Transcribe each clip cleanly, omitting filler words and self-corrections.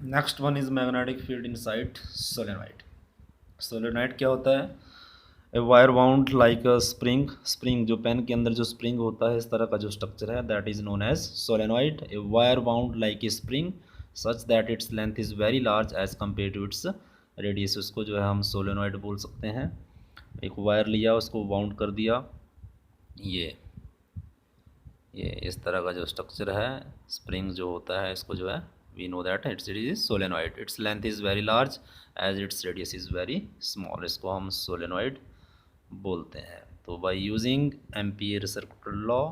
Next one is magnetic field inside solenoid. Solenoid क्या होता है? A wire bound like a spring. Spring जो pen के अंदर जो स्प्रिंग होता है, इस तरह का जो स्ट्रक्चर है, that is known as solenoid. A wire bound like a spring such that its length is very large as compare to its radius. उसको जो है हम सोलेनॉइड बोल सकते हैं। एक वायर लिया, उसको बाउंड कर दिया, ये इस तरह का जो स्ट्रक्चर है, स्प्रिंग जो होता है, इसको जो है we know that its it is solenoid. Its length is very large as its radius is very small. इसको हम सोलेनॉइड बोलते हैं। तो by using Ampere circular law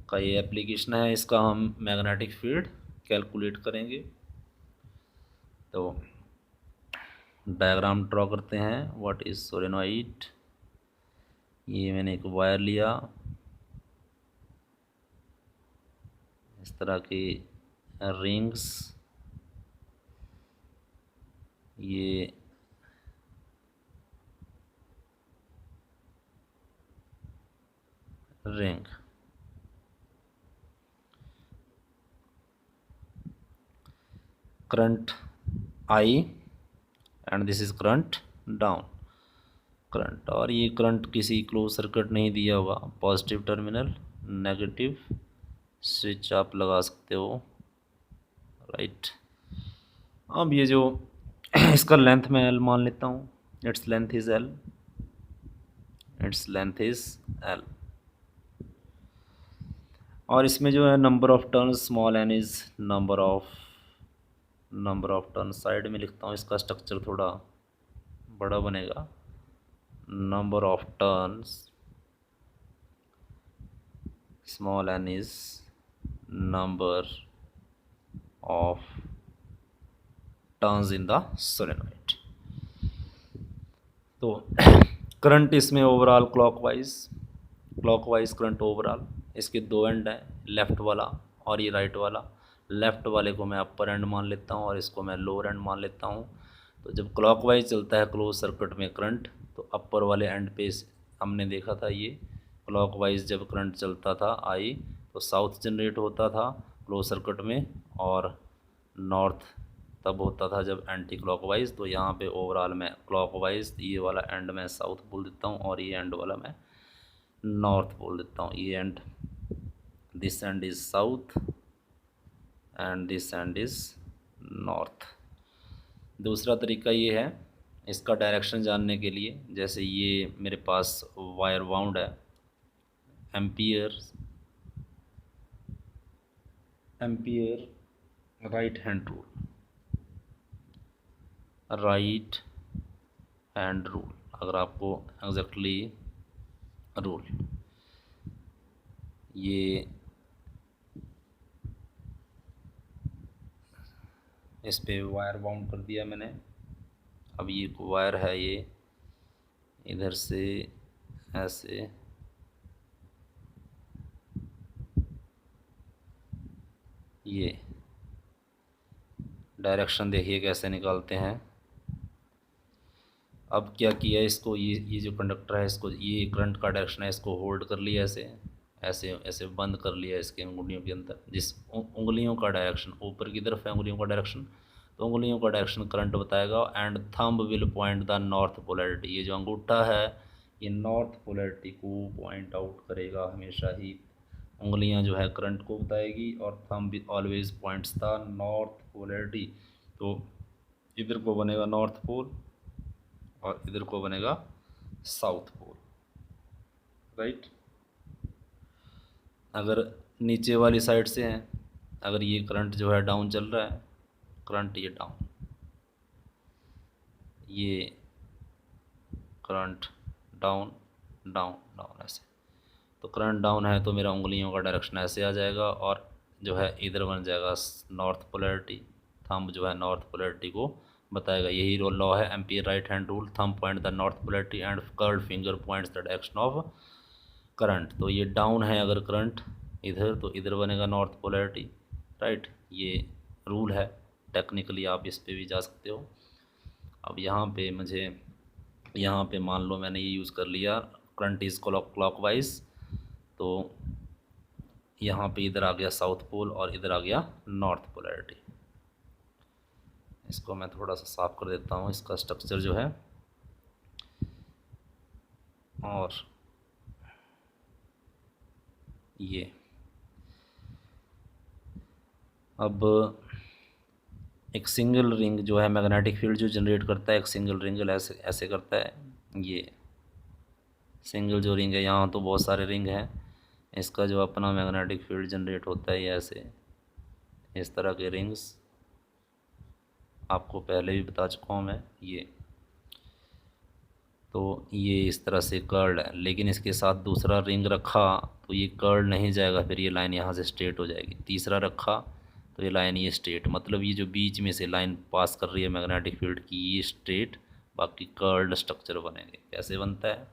का ये एप्लीकेशन है, इसका हम मैग्नेटिक फील्ड कैलकुलेट करेंगे। तो डायग्राम ड्रॉ करते हैं। What is solenoid? ये मैंने एक वायर लिया, इस तरह की रिंग्स, ये ring, current I and this is current down, current. और ये करंट किसी क्लोज सर्किट नहीं दिया हुआ, पॉजिटिव टर्मिनल, नेगेटिव स्विच आप लगा सकते हो, राइट। अब ये जो इसका लेंथ मैं एल मान लेता हूँ, its length is L, its length is L. और इसमें जो है number of turn small N is number of turn. Side में लिखता हूँ, इसका स्ट्रक्चर थोड़ा बड़ा बनेगा। Number of turns small N is number of turns in the solenoid. तो करंट इसमें ओवरऑल क्लॉकवाइज करंट ओवरऑल। इसके दो एंड हैं, लेफ़्ट वाला और ये राइट वाला। लेफ़्ट वाले को मैं अपर एंड मान लेता हूँ और इसको मैं लोअर एंड मान लेता हूँ। तो जब क्लॉकवाइज चलता है क्लोज सर्किट में करंट, तो अपर वाले एंड पे हमने देखा था, ये क्लॉकवाइज जब करंट चलता था आई, तो साउथ जनरेट होता था क्लोज सर्किट में, और नॉर्थ तब होता था जब एंटी क्लॉकवाइज। तो यहाँ पे ओवरऑल मैं क्लॉकवाइज, ये वाला एंड मैं साउथ बोल देता हूँ और ये एंड वाला मैं नॉर्थ बोल देता हूँ। ये and, this and is south and this and is north. दूसरा तरीका ये है, इसका डायरेक्शन जानने के लिए, जैसे ये मेरे पास वायर बाउंड है, एम्पियर राइट हैंड रूल, अगर आपको एग्जैक्टली रूल, ये इस पे वायर बाउंड कर दिया मैंने। अब ये वायर है, ये इधर से ऐसे ये डायरेक्शन देखिए कैसे निकालते हैं। अब क्या किया, इसको ये जो कंडक्टर है, इसको ये करंट का डायरेक्शन है, इसको होल्ड कर लिया, ऐसे ऐसे ऐसे बंद कर लिया इसके उंगलियों के अंदर। जिस उंगलियों का डायरेक्शन ऊपर की तरफ है, उंगलियों का डायरेक्शन, तो उंगलियों का डायरेक्शन करंट बताएगा। And thumb will point the north polarity. ये जो अंगूठा है, ये नॉर्थ पोलैरिटी को पॉइंट आउट करेगा हमेशा ही। उंगलियां जो है करंट को बताएगी और thumb always points the north polarity. तो इधर को बनेगा नॉर्थ पोल और इधर को बनेगा साउथ पोल, राइट। अगर नीचे वाली साइड से हैं, अगर ये करंट जो है डाउन चल रहा है, करंट ये डाउन, ये करंट डाउन डाउन डाउन ऐसे, तो करंट डाउन है तो मेरा उंगलियों का डायरेक्शन ऐसे आ जाएगा और जो है इधर बन जाएगा नॉर्थ पोलैरिटी। थंब जो है नॉर्थ पोलैरिटी को बताएगा। यही लॉ है ampere right hand rule. Thumb point the north polarity and curled finger points the direction of current. तो ये डाउन है अगर करंट इधर, तो इधर बनेगा नॉर्थ पोलैरिटी, राइट। ये रूल है, टेक्निकली आप इस पे भी जा सकते हो। अब यहाँ पे मान लो मैंने ये यूज़ कर लिया, करंट इज़ क्लॉकवाइज, तो यहाँ पे इधर आ गया साउथ पोल और इधर आ गया नॉर्थ पोलैरिटी। इसको मैं थोड़ा सा साफ कर देता हूँ, इसका स्ट्रक्चर जो है। और ये अब एक सिंगल रिंग जो है मैग्नेटिक फील्ड जो जनरेट करता है, एक सिंगल रिंग ऐसे ऐसे करता है। ये सिंगल जो रिंग है, यहाँ तो बहुत सारे रिंग हैं, इसका जो अपना मैग्नेटिक फील्ड जनरेट होता है ये ऐसे, इस तरह के रिंग्स आपको पहले भी बता चुका हूँ मैं। ये तो ये इस तरह से कर्ल्ड है, लेकिन इसके साथ दूसरा रिंग रखा तो ये कर्ल्ड नहीं जाएगा, फिर ये लाइन यहाँ से स्ट्रेट हो जाएगी। तीसरा रखा तो ये लाइन ये स्ट्रेट, मतलब ये जो बीच में से लाइन पास कर रही है मैग्नेटिक फील्ड की, ये स्ट्रेट, बाकी कर्ल्ड स्ट्रक्चर बनेंगे। कैसे बनता है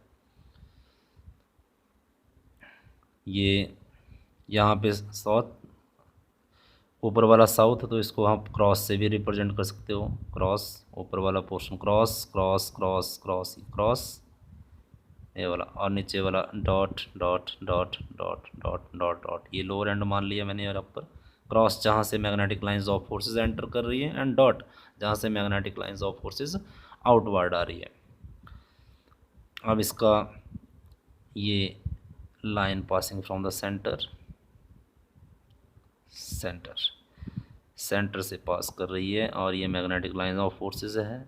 ये, यहाँ पे साउथ, ऊपर वाला साउथ, तो इसको हम क्रॉस से भी रिप्रेजेंट कर सकते हो। क्रॉस, ऊपर वाला portion cross cross cross cross cross, ये वाला, और नीचे वाला dot dot dot dot dot dot dot, ये लोअर एंड मान लिया मैंने। और अपर क्रॉस जहाँ से magnetic lines of forces enter कर रही है, एंड डॉट जहाँ से magnetic lines of forces outward आ रही है। अब इसका ये line passing from the centre, centre से पास कर रही है, और ये मैग्नेटिक लाइन ऑफ फोर्सेस है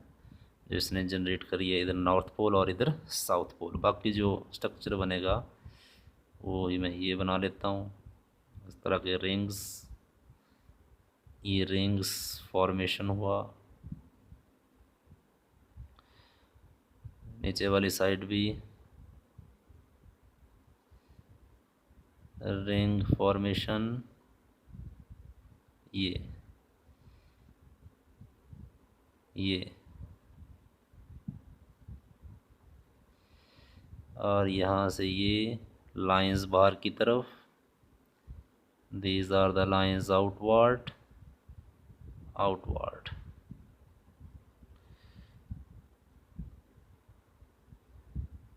जो इसने जनरेट करी है, इधर नॉर्थ पोल और इधर साउथ पोल। बाकी जो स्ट्रक्चर बनेगा वो ही मैं ये बना लेता हूँ, इस तरह के रिंग्स, ये रिंग्स फॉर्मेशन हुआ। नीचे वाली साइड भी रिंग फॉर्मेशन, ये और यहाँ से ये लाइंस बाहर की तरफ, these are the lines outward,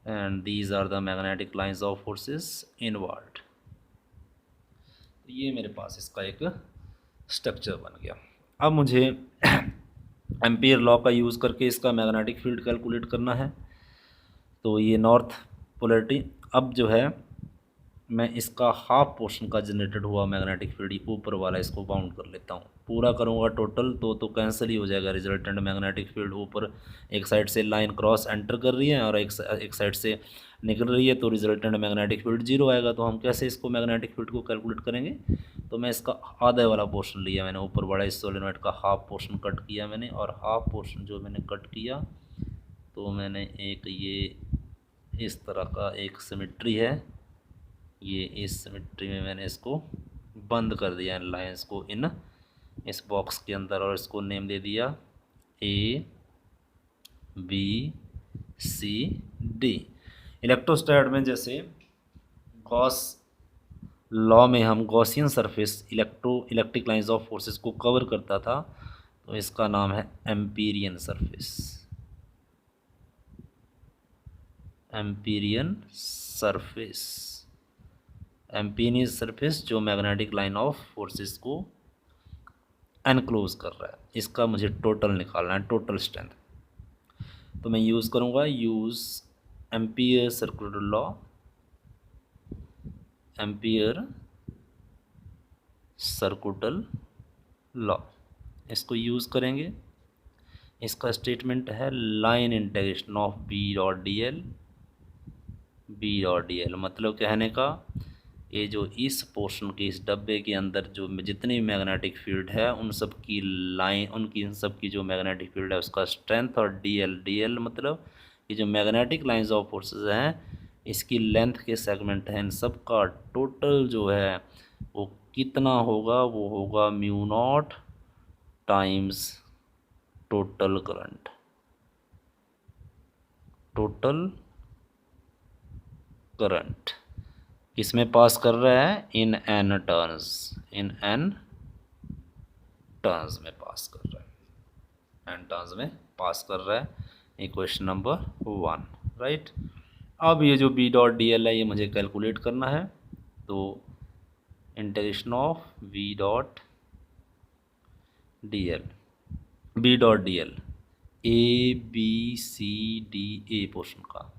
and these are the magnetic lines of forces inward। ये मेरे पास इसका एक स्ट्रक्चर बन गया। अब मुझे एम्पियर लॉ का यूज़ करके इसका मैग्नेटिक फील्ड कैलकुलेट करना है। तो ये नॉर्थ पोलैरिटी, अब जो है मैं इसका हाफ पोर्शन का जनरेटेड हुआ मैग्नेटिक फील्ड ऊपर वाला, इसको बाउंड कर लेता हूँ। पूरा करूँगा टोटल तो कैंसिल ही हो जाएगा रिजल्टेंट मैग्नेटिक फील्ड। ऊपर एक साइड से लाइन क्रॉस एंटर कर रही है और एक साइड से निकल रही है, तो रिजल्टेंट मैग्नेटिक फील्ड जीरो आएगा। तो हम कैसे इसको मैग्नेटिक फील्ड को कैलकुलेट करेंगे, तो मैं इसका आधा वाला पोर्शन लिया मैंने, ऊपर बड़ा इस सोलेनोइड का हाफ पोर्शन कट किया मैंने, और हाफ पोर्शन जो मैंने कट किया तो मैंने एक ये इस तरह का एक सिमेट्री है, ये इस सिमेट्री में मैंने इसको बंद कर दिया इन लाइंस को इन इस बॉक्स के अंदर, और इसको नेम दे दिया A B C D। इलेक्ट्रोस्टैट में जैसे गॉस लॉ में हम Gaussian surface electric lines of forces को कवर करता था, तो इसका नाम है एम्पीरियन सरफेस। एम्पीरियन सरफेस जो मैग्नेटिक लाइन ऑफ फोर्सेस को एनक्लोज कर रहा है, इसका मुझे टोटल निकालना है, टोटल स्ट्रेंथ। तो मैं यूज़ करूँगा Ampere circular law, Ampere circular law, इसको यूज़ करेंगे। इसका स्टेटमेंट है line integration of B dot D L, मतलब कहने का ये जो इस पोर्शन के इस डब्बे के अंदर जो जितनी मैग्नेटिक फील्ड है उन सब की लाइन, इन सब की जो मैग्नेटिक फील्ड है उसका स्ट्रेंथ, और डी एल मतलब ये जो मैग्नेटिक लाइंस ऑफ फोर्सेस हैं इसकी लेंथ के सेगमेंट हैं, इन सब का टोटल जो है वो कितना होगा, वो होगा mu naught times total current, किसमें पास कर रहा है, इन एन टर्न्स में पास कर रहा है, एन टर्न्स में पास कर रहा है। Equation number 1, right. अब ये जो बी डॉट डी एल है ये मुझे कैलकुलेट करना है, तो integration of V dot D L, B dot D L, A B C D A portion का,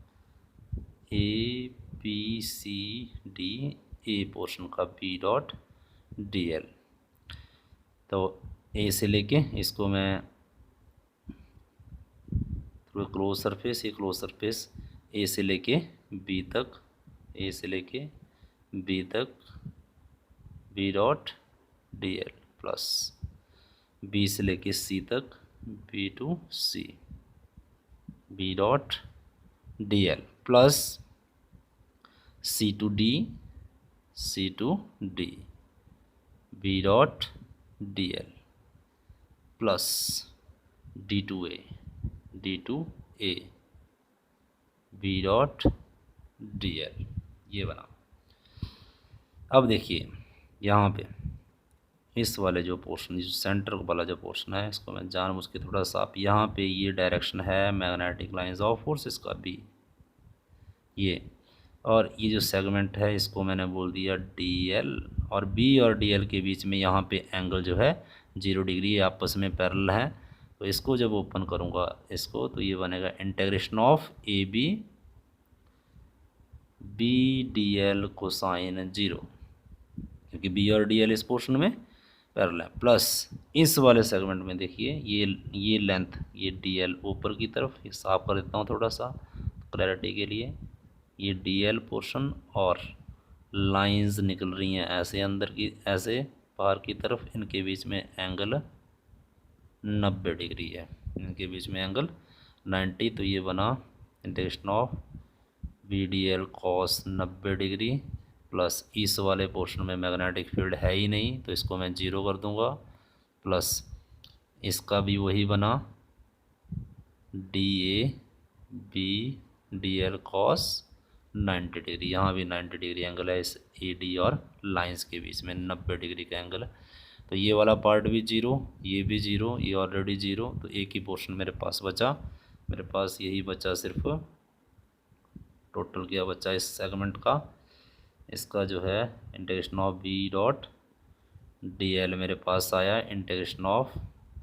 A B C D A portion का बी डॉट डी एल। तो A से लेके इसको मैं थ्रू क्लोज सरफेस, ये क्लोज सरफेस ए से लेके बी तक, ए से लेके बी तक B dot D L plus B से लेके सी तक B to C B dot D L plus C to D, C to D B dot D L plus D to A, D to A B dot D L. ये बना। अब देखिए यहाँ पे इस वाले जो पोर्शन, जो सेंटर वाला जो पोर्शन है, इसको मैं जानबूझ के थोड़ा सा, आप यहाँ पे ये डायरेक्शन है मैग्नेटिक लाइंस ऑफ फोर्सेस का बी, ये, और ये जो सेगमेंट है इसको मैंने बोल दिया डी एल, और बी और डी एल के बीच में यहाँ पे एंगल जो है 0 डिग्री, आपस में पैरेलल है। तो इसको जब ओपन करूँगा इसको, तो ये बनेगा integration of A B B D L cosine 0, क्योंकि बी और डी एल इस पोर्शन में पैरेलल है, प्लस इस वाले सेगमेंट में देखिए ये लेंथ, ये डी एल ऊपर की तरफ, ये साफ कर देता हूँ थोड़ा सा क्लैरिटी के लिए, ये डी एल पोर्शन और लाइंस निकल रही हैं ऐसे अंदर की, ऐसे बाहर की तरफ, इनके बीच में एंगल 90 डिग्री है, इनके बीच में एंगल 90। तो ये बना integration of B D L cos 90 degree plus इस वाले पोर्शन में मैग्नेटिक फील्ड है ही नहीं, तो इसको मैं 0 कर दूंगा, प्लस इसका भी वही बना D A B D L cos 90 degree, यहाँ भी 90 डिग्री एंगल है इस ए डी और लाइंस के बीच में, 90 डिग्री का एंगल है। तो ये वाला पार्ट भी 0, ये भी 0, ये ऑलरेडी 0। तो एक ही पोर्शन मेरे पास बचा, मेरे पास यही बचा, सिर्फ टोटल क्या बचा इस सेगमेंट का, इसका जो है integration of B dot D L मेरे पास आया, integration of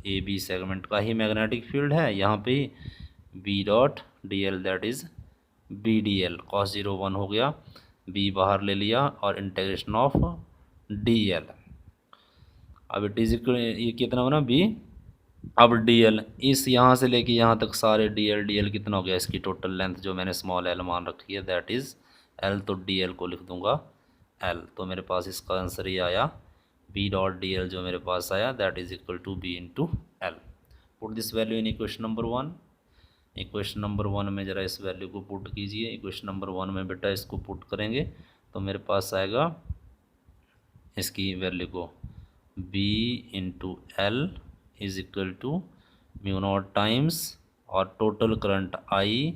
A B segment का ही मैग्नेटिक फील्ड है यहाँ पे, B dot D L that is B D L cos 0 1 हो गया, बी बाहर ले लिया, और इंटीग्रेशन ऑफ डी एल, अब इट इज इक्वल, ये कितना बना बी, अब डी एल इस यहाँ से लेके यहाँ तक सारे डी एल कितना हो गया, इसकी टोटल लेंथ जो मैंने स्मॉल एल मान रखी है दैट इज़ एल, तो डी एल को लिख दूंगा एल। तो मेरे पास इसका आंसर ये आया, बी डॉट डी एल जो मेरे पास आया that is equal to B into L. Put this value in equation number 1। Equation number 1 में ज़रा इस वैल्यू को पुट कीजिए, इक्वेशन नंबर 1 में बेटा इसको पुट करेंगे तो मेरे पास आएगा इसकी वैल्यू को B into L is equal to mu naught times, और टोटल करंट आई,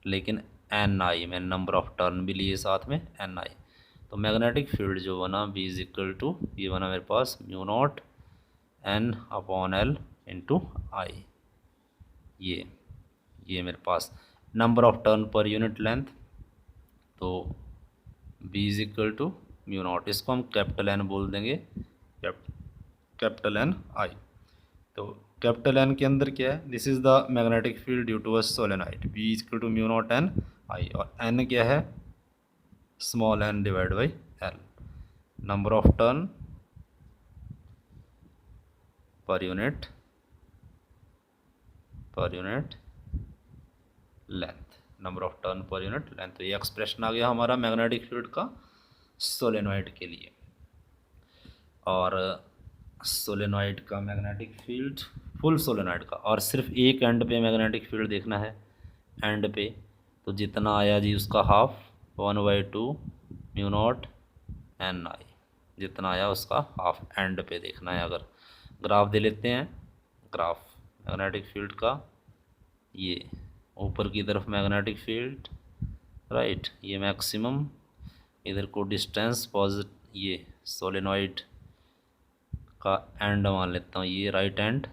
लेकिन एन आई, मैंने नंबर ऑफ टर्न भी लिए साथ में एन आई। तो मैग्नेटिक फील्ड जो बना बी इज इक्वल टू, ये बना मेरे पास mu naught N upon L into I, ये मेरे पास number of turn per unit length, तो B is equal to mu naught, इसको हम कैपिटल एन बोल देंगे, कैपिटल एन आई। तो कैपिटल एन के अंदर क्या है, this is the magnetic field due to a solenoid, B is equal to mu naught N I, और एन क्या है, small N divide by L, number of turn per unit length, number of turn per unit length. तो ये expression आ गया हमारा magnetic field का solenoid के लिए। और सोलेनॉइड का मैग्नेटिक फील्ड, फुल सोलेनॉइड का, और सिर्फ एक एंड पे मैग्नेटिक फील्ड देखना है, एंड पे, तो जितना आया जी उसका हाफ, 1/2 म्यू नॉट एन आई, जितना आया उसका हाफ एंड पे देखना है। अगर ग्राफ दे लेते हैं, ग्राफ मैग्नेटिक फील्ड का, ये ऊपर की तरफ मैग्नेटिक फील्ड, राइट, ये मैक्सिमम, इधर को डिस्टेंस पॉजिटिव, ये सोलेनॉइड का एंड मान लेता हूँ, ये राइट एंड,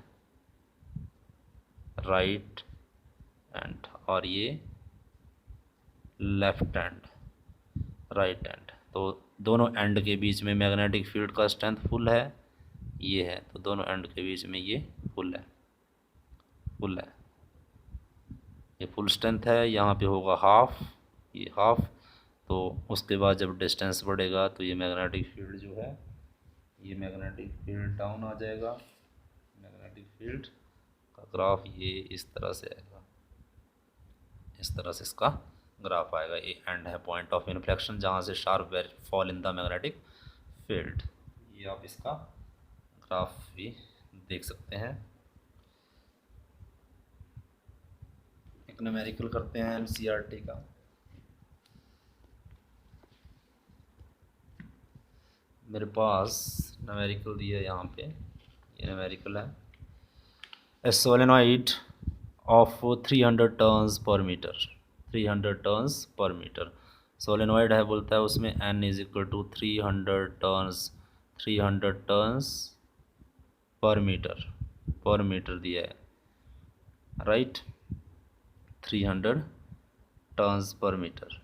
और ये लेफ्ट एंड, राइट एंड। तो दोनों एंड के बीच में मैग्नेटिक फील्ड का स्ट्रेंथ फुल है, ये है, तो दोनों एंड के बीच में ये फुल है, फुल है, ये फुल स्ट्रेंथ है। यहाँ पे होगा हाफ, ये हाफ। तो उसके बाद जब डिस्टेंस बढ़ेगा तो ये मैग्नेटिक फील्ड जो है, ये मैग्नेटिक फील्ड डाउन आ जाएगा। मैग्नेटिक फील्ड का ग्राफ ये इस तरह से आएगा, इस तरह से इसका ग्राफ आएगा। ये एंड है, पॉइंट ऑफ इन्फ्लेक्शन, जहाँ से sharp fall in the magnetic field. ये आप इसका ग्राफ भी देख सकते हैं। एक न्यूमेरिकल करते हैं एनसीईआरटी का। मेरे पास न्यूमेरिकल दिया है यहाँ पे, ये न्यूमेरिकल है। A solenoid of 300 turns per metre, 300 turns per metre solenoid है, बोलता है उसमें n is equal to 300 turns, 300 turns per metre दिया है, राइट। 300 turns per metre.